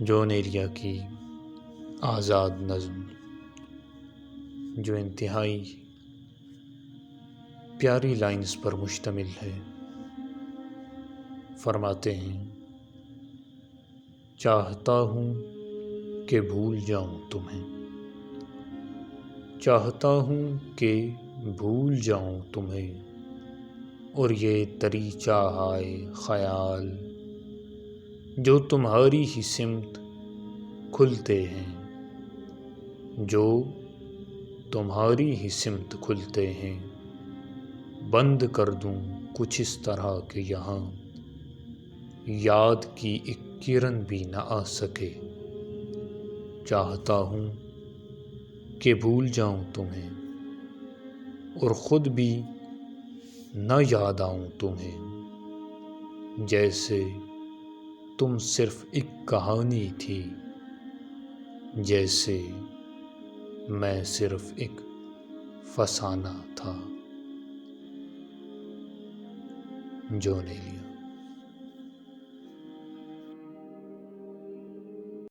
جون ایلیا کی آزاد نظم جو انتہائی پیاری لائنز پر مشتمل ہے، فرماتے ہیں: چاہتا ہوں کہ بھول جاؤں تمہیں، چاہتا ہوں کہ بھول جاؤں تمہیں، اور یہ تری چاہائے خیال جو تمہاری ہی سمت کھلتے ہیں، جو تمہاری ہی سمت کھلتے ہیں، بند کر دوں کچھ اس طرح کہ یہاں یاد کی ایک کرن بھی نہ آ سکے۔ چاہتا ہوں کہ بھول جاؤں تمہیں اور خود بھی نہ یاد آؤں تمہیں، جیسے تم صرف ایک کہانی تھی، جیسے میں صرف ایک فسانہ تھا۔ جون ایلیا۔